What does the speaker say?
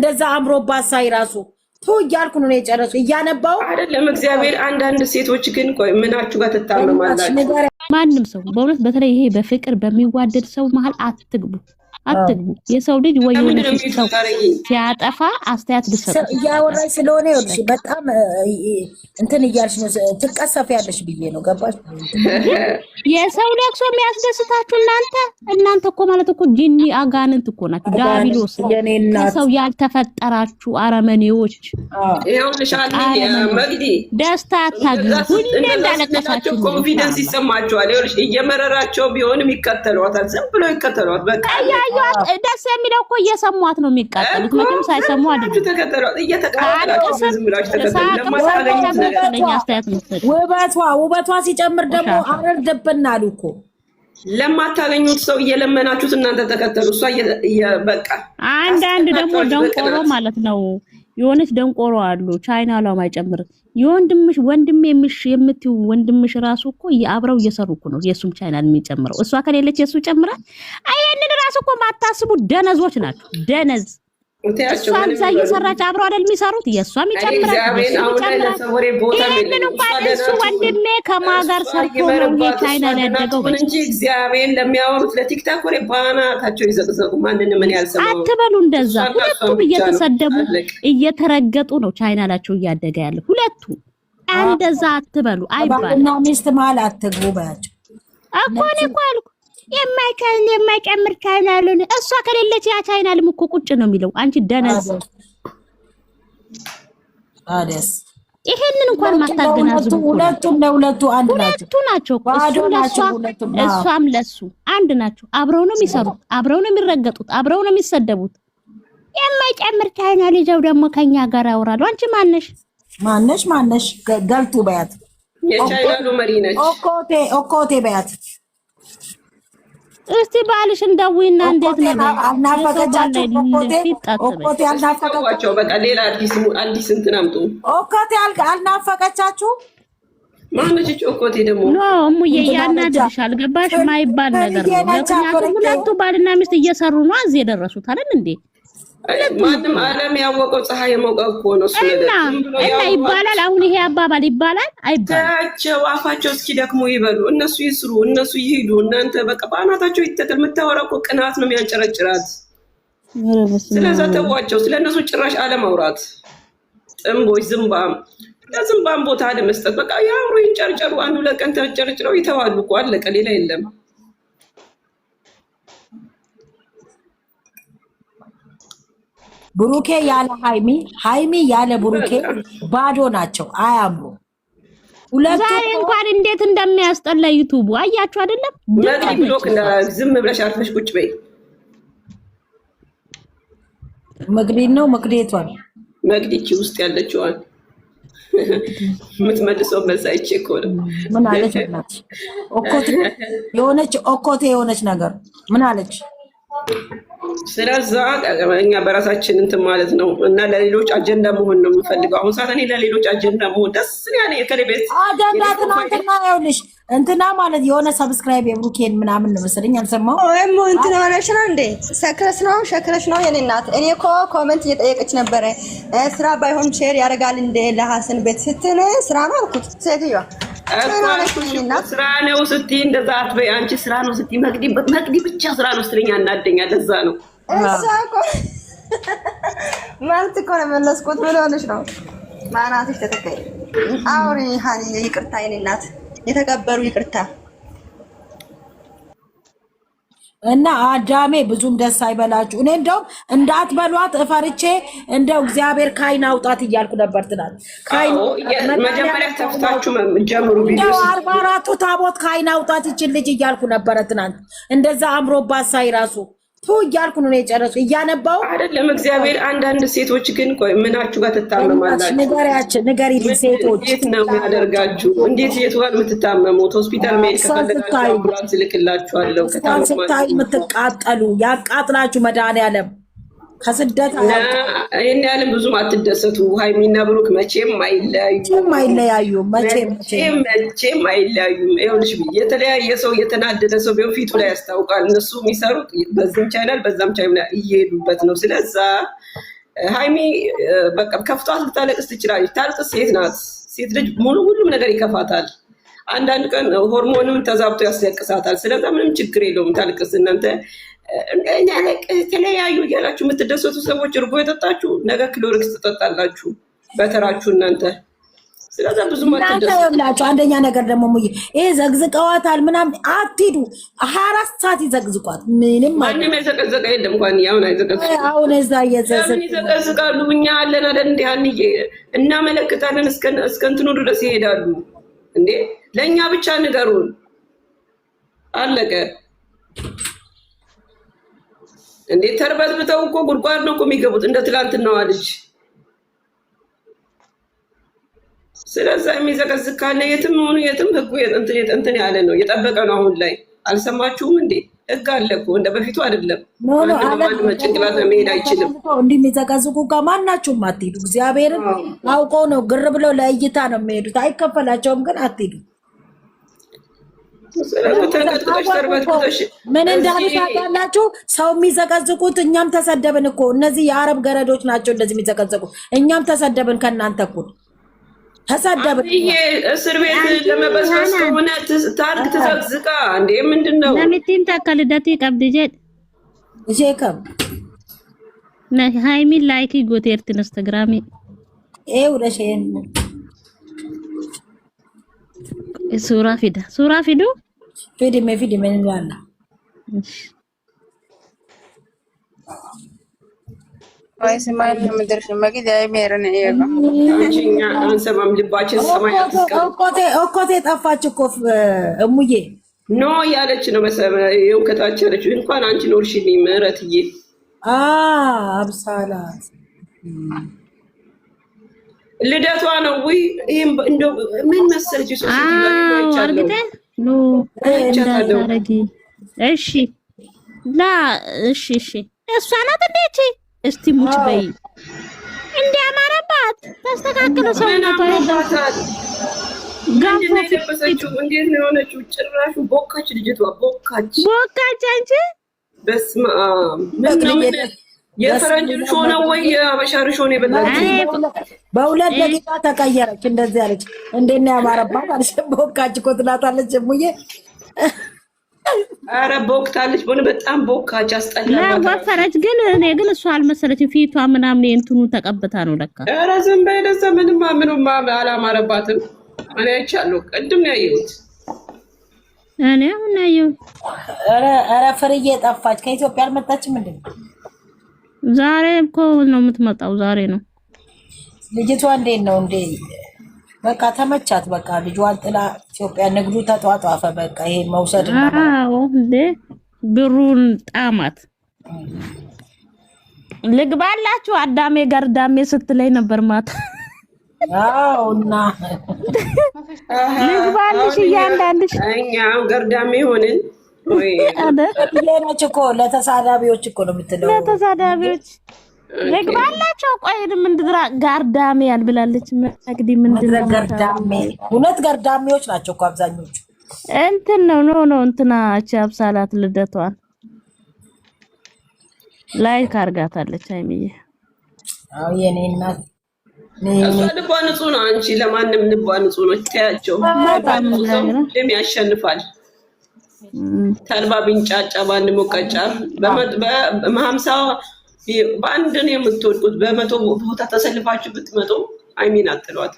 እንደዛ አምሮባት ሳይ ራሱ እያልኩ ነው የጨረሱ እያነባው አይደለም። እግዚአብሔር አንዳንድ ሴቶች ግን ቆይ ምናችሁ ጋር ትታመማላችሁ? ማንም ሰው በእውነት በተለይ ይሄ በፍቅር በሚዋደድ ሰው መሀል አትግቡ። የሰው ልጅ ወይ የሆነ ሰው ሲያጠፋ አስተያየት ልሰጥ እያወራሽ ስለሆነ ይኸውልሽ በጣም እንትን እያልሽ ነው ትቀሰፊያለሽ ብዬ ነው ገባሽ? የሰው ለቅሶ የሚያስደስታችሁ እናንተ እኮ ማለት እኮ ጂኒ አጋንንት እኮ ናችሁ። ዳቢሎስ ሰው ያልተፈጠራችሁ አረመኔዎች። ይኸውልሽ አንዴ መግዲ ደስታ አታግኙ። ሁሌ እንዳለቀሳችሁ ኮንፊደንስ ይሰማችኋል። ይኸውልሽ እየመረራቸው ቢሆንም ይከተሏታል። ዝም ብሎ ይከተሏት በቃ ደስ የሚለው እኮ እየሰሟት ነው የሚቃጠሉት። ምንም ሳይሰሙ አይደለም ተከተሏት። እየተቃጠላችሁ ዝም ብላችሁ ተከተሉ። ለማታገኙት ነገር ውበቷ ሲጨምር ደግሞ አረርደብን አሉ እኮ። ለማታገኙት ሰው እየለመናችሁት እናንተ ተከተሉ። እሷ በቃ አንዳንድ ደግሞ ደንቆሮ ማለት ነው። የሆነች ደንቆሮ አሉ ቻይና ላው ማይጨምር የወንድምሽ የምትዩ ወንድምሽ ራሱ እኮ አብረው እየሰሩ እኮ ነው የሱም ቻይናል የሚጨምረው። እሷ ከሌለች የሱ ጨምራል። አይሄንን ራሱ እኮ ማታስቡ ደነዞች ናቸው። ደነዝ እሷን እየሰራች አብረው አይደል የሚሰሩት? የሷም ይጨምራል። ይሄንን እንኳን እሱ ወንድሜ ከማጋር ሰርቶ ነው የቻይና ላይ ያደገው እንጂ እግዚአብሔር ለሚያወሩት ለቲክታክ ወሬ ባናታቸው ይዘቅዘቁ። ማንንም ምን ያልሰማው አትበሉ። እንደዛ ሁለቱም እየተሰደቡ እየተረገጡ ነው ቻይና ላቸው እያደገ ያለ ሁለቱ። እንደዛ አትበሉ አይባል እና ሚስት መሀል አትግቡ ባያቸው እኮ ነው እኮ አልኩ። የማይጨምር ቻይናል እሷ ከሌለች ያ ቻይናልም እኮ ቁጭ ነው የሚለው። አንቺ ደነዝ አደስ ይሄንን እንኳን ማታገናዝቡ። ሁለቱም ለሁለቱ አንድ ናቸው። ሁለቱ ናቸው እሷም ለሱ አንድ ናቸው። አብረው ነው የሚሰሩት፣ አብረው ነው የሚረገጡት፣ አብረው ነው የሚሰደቡት። የማይጨምር ቻይናል ይዘው ደግሞ ከኛ ጋር ያወራሉ። አንቺ ማነሽ ገልቱ በያት። የቻይናሉ መሪ ነች። ኦኮቴ በያት። እስቲ ባልሽ እንደውይና እንዴት ነው አልናፈቀቻችሁ? ኦኮቴ አልናፈቀቻችሁ? በቃ ሌላ አዲስ እንትን አምጡ። ኦኮቴ አልናፈቀቻችሁ? ማነች ኦኮቴ ደግሞ? ኖ እሙዬ ያናድርሻል። ገባሽ? ማይባል ነገር ነው። ምክንያቱም ሁለቱ ባልና ሚስት እየሰሩ ነው እዚህ የደረሱት አይደል እንዴ? ማንም ዓለም ያወቀው ፀሐይ የሞቀው እኮ ነው እሱ ነገር እና ይባላል። አሁን ይሄ አባባል ይባላል አይባልም? አፋቸው እስኪ ደክሞ ይበሉ። እነሱ ይስሩ፣ እነሱ ይሄዱ። እናንተ በቃ ባናታቸው ይተከል። የምታወራው እኮ ቅናት ነው የሚያንጨረጭራት። ስለዛ ተዋቸው። ስለነሱ ጭራሽ አለማውራት። ጥምቦች ዝምባም ቦታ አለመስጠት። በቃ ያምሩ ይንጨርጨሩ። አንዱ ለቀን ተጨርጭረው ይተዋሉ እኮ አለቀ። ሌላ የለም። ብሩኬ ያለ ሃይሚ ያለ ብሩኬ ባዶ ናቸው፣ አያምሩ። ዛሬ እንኳን እንዴት እንደሚያስጠላ ዩቲዩብ አያችሁ አይደለም? ብሎክ ዝም ብለሽ አርፈሽ ቁጭ በይ። መግዲት ነው መግዲቷን መግዲቺ ውስጥ ያለችዋን የምትመልሰው መሳይቼ እኮ ነው። ምን አለች? ኦኮቴ የሆነች ነገር ምን አለች? ስለዛ እኛ በራሳችን እንትን ማለት ነው እና ለሌሎች አጀንዳ መሆን ነው የምፈልገው። አሁን ሰዓት እኔ ለሌሎች አጀንዳ መሆን ደስ ያለ የከለቤት አጀንዳ ትናንትና ይኸውልሽ እንትና ማለት የሆነ ሰብስክራይብ የብሩኬን ምናምን ነው መሰለኝ አልሰማው ወይም እንትና ሆነሽ ነው እንዴ? ሸክረሽ ነው የኔ እናት። እኔ እኮ ኮሜንት እየጠየቀች ነበረ ስራ ባይሆን ሼር ያደርጋል እንደ ለሐሰን ቤት ስትል ስራ ነው አልኩት። ሴትዮዋ ስራ ነው ስትይ እንደዛ አትበይ። አንቺ ስራ ነው ስትይ መቅዲ ብቻ ስራ ነው ስትለኝ ያናደኛል። ለዛ ነው እሷ እኮ ማለት እኮ ነው መለስኩት። ምን ሆነሽ ነው? ማናትሽ ተተከይ አውሪ ሃኒ ይቅርታ የኔ እናት የተከበሩ ይቅርታ እና አዳሜ ብዙም ደስ አይበላችሁ። እኔ እንደውም እንዳትበሏት እፈርቼ እንደው እግዚአብሔር ካይን አውጣት እያልኩ ነበር ትናንት። ካይን መጀመሪያ ተፍታችሁ ጀምሩ ቪዲዮ 44ቱ ታቦት ካይን አውጣት ይችል ልጅ እያልኩ ነበር ትናንት። እንደዛ አምሮባት ሳይ ራሱ እያልኩ ነው የጨረሱ እያነባው አይደለም። እግዚአብሔር አንዳንድ ሴቶች ግን ቆይ ምናችሁ ጋር ትታመማላችሁ? ንገሪ ሴቶች እንዴት ነው ያደርጋችሁ? እንዴት የት ጋር የምትታመሙት? ሆስፒታል መሄድ ከፈለጋችሁ አምቡላንስ ልክላችኋለሁ። ስታይ የምትቃጠሉ ያቃጥላችሁ መድኃኒዓለም ከስደት ይሄን ያህል ብዙም አትደሰቱ። ሃይሚና ብሩክ መቼም አይለያዩም። መቼም አይለያዩም። ይኸውልሽ የተለያየ ሰው የተናደደ ሰው ቢሆን ፊቱ ላይ ያስታውቃል። እነሱ የሚሰሩት በዚህም ቻይናል በዛም ቻይና እየሄዱበት ነው። ስለዛ ሃይሚ በቃ ከፍቷት ልታለቅስ ትችላለች። ታልቅስ፣ ሴት ናት። ሴት ልጅ ሁሉም ነገር ይከፋታል። አንዳንድ ቀን ሆርሞንም ተዛብቶ ያስለቅሳታል። ስለዛ ምንም ችግር የለውም ታልቅስ። እናንተ የተለያዩ እያላችሁ የምትደሰቱ ሰዎች እርጎ የጠጣችሁ ነገ ክሎሪክስ ትጠጣላችሁ በተራችሁ እናንተ። ስለዛ ብዙ ማትደሰቱ። አንደኛ ነገር ደግሞ ሙዬ ይሄ ዘግዝቀዋታል ምናምን አትሂዱ። 24 ሰዓት ይዘግዝቋት። ምንም ማንም የዘቀዘቀ የለም። እንኳን ያውን አይዘቀዝቁ። አሁን እዛ ይዘቀዝቃሉ። እኛ አለን አይደል እንዴ? አንዬ እናመለክታለን። እስከ እንትኑ ድረስ ይሄዳሉ እንዴ? ለእኛ ብቻ ንገሩን። አለቀ እንዴ? ተርበትብተው እኮ ጉድጓድ ነው እኮ የሚገቡት እንደ ትላንትናዋ ልጅ። ስለዛ የሚዘቀዝቅ ካለ የትም ሆኑ የትም ህጉ እንትን ያለ ነው፣ የጠበቀ ነው። አሁን ላይ አልሰማችሁም እንዴ? ህግ አለ እኮ እንደ በፊቱ አይደለም። ጭንቅላት መሄድ አይችልም። እንዲህ የሚዘቀዝቁ ጋር ማናችሁም አትሄዱ። እግዚአብሔርን አውቀው ነው ግር ብለው ለእይታ ነው የሚሄዱት። አይከፈላቸውም፣ ግን አትሄዱ። ምን እንዳሉ ታውቃላችሁ? ሰው የሚዘቀዝቁት እኛም ተሰደብን እኮ። እነዚህ የአረብ ገረዶች ናቸው እንደዚህ የሚዘቀዝቁ። እኛም ተሰደብን ከእናንተ እኩል ተሰደብን። ይሄ እስር ቤት ለመበስበስ ከሆነ ታርግ ተዘቅዝቃ እንዴ? ምንድን ነው ለምትም ተከልደት ቀብድጄ እጄከም ሃይሚ ላይክ ጎቴርት ኢንስታግራም ወደሽን ሱራ ፊዱ ፊዲ ምን ይላል? ወይ ሰማይ ለምድርሽ ማግድ አይሜረን ይሄጋ አንቺኛ አንሰማም። ልባችን ሰማይ እኮቴ ጠፋች እኮ እሙዬ ኖ ያለች ነው መሰለኝ። ከታች ያለች እንኳን አንቺ ኖርሽልኝ ምህረትዬ። አብሳላት ልደቷ ነው ወይ? ይሄም እንደው ምን መሰለች ሶስት አርግተ ኖ እንዳታረጊ። እሺ ላ እሺ እሷ ናት እንዴ? እስቲ ሙች በይ እንዴ አማረባት። ተስተካከለ ሰውነቷ ያዳታል። ጋፎ ተፈሰችው። እንዴት ነው የሆነችው? ጭራሹ ቦካች ልጅቷ ቦካች አንቺ በስመ አብ። ምን ነው የፈረንጅ ልጅ ሆነ ወይ የአበሻ ልጅ ሆነ? የበላችሁ በሁለት ደቂቃ ተቀየረች። እንደዚህ አለች። እንዴት ነው ያማረባት አለች። ቦካች እኮ ትላታለች እሙዬ። አረ ቦክታለች። በጣም ቦካች፣ አስጠላባት። ወፈረች ግን እኔ ግን እሷ አልመሰለችም። ፊቷ ምናምን እንትኑ ተቀብታ ነው ለካ። አረ ዝም በይ ለዛ። ምንም አላማረባትም። እኔ አይቻለሁ። ቅድም ነው ያየሁት። እኔ አሁን ያየሁት። አረ ፍርዬ ጠፋች። ከኢትዮጵያ አልመጣችም እንዴ? ዛሬ እኮ ነው የምትመጣው። ዛሬ ነው ልጅቷ። እንዴት ነው እንዴ? በቃ ተመቻት። በቃ ልጇን ጥላ ኢትዮጵያ ንግዱ ተጧጧፈ። በቃ ይሄ መውሰድ ነው። አዎ እንዴ ብሩን ጣማት። ልግባላችሁ አዳሜ ገርዳሜ ስትለኝ ነበር ማታ። አዎና ልግባልሽ እያንዳንድሽ እኛው ገርዳሜ ሆነን ወይ ለነች እኮ ለተሳዳቢዎች እኮ ነው የምትለው። ለተሳዳቢዎች ልግባላችሁ። ቆይ ምንድራ ጋርዳሜ ያልብላለች መግዲ ምንድነው? ገርዳሜ እውነት ገርዳሜዎች ናቸው እኮ አብዛኞቹ። እንትን ነው እንትና አብሳላት ልደቷን ላይክ አርጋታለች ሃይሚዬ። አዎ የኔ እናት ልቧ ንጹህ ነው። አንቺ ለማንም ልቧ ንጹህ ነው። ታያቸው ሁሌም ያሸንፋል። ተልባ ቢንጫጫ በአንድ ሙቀጫ በ50 በአንድ ነው የምትወድቁት። በ100 ቦታ ተሰልፋችሁ ብትመጡ አይሚን አትሏት።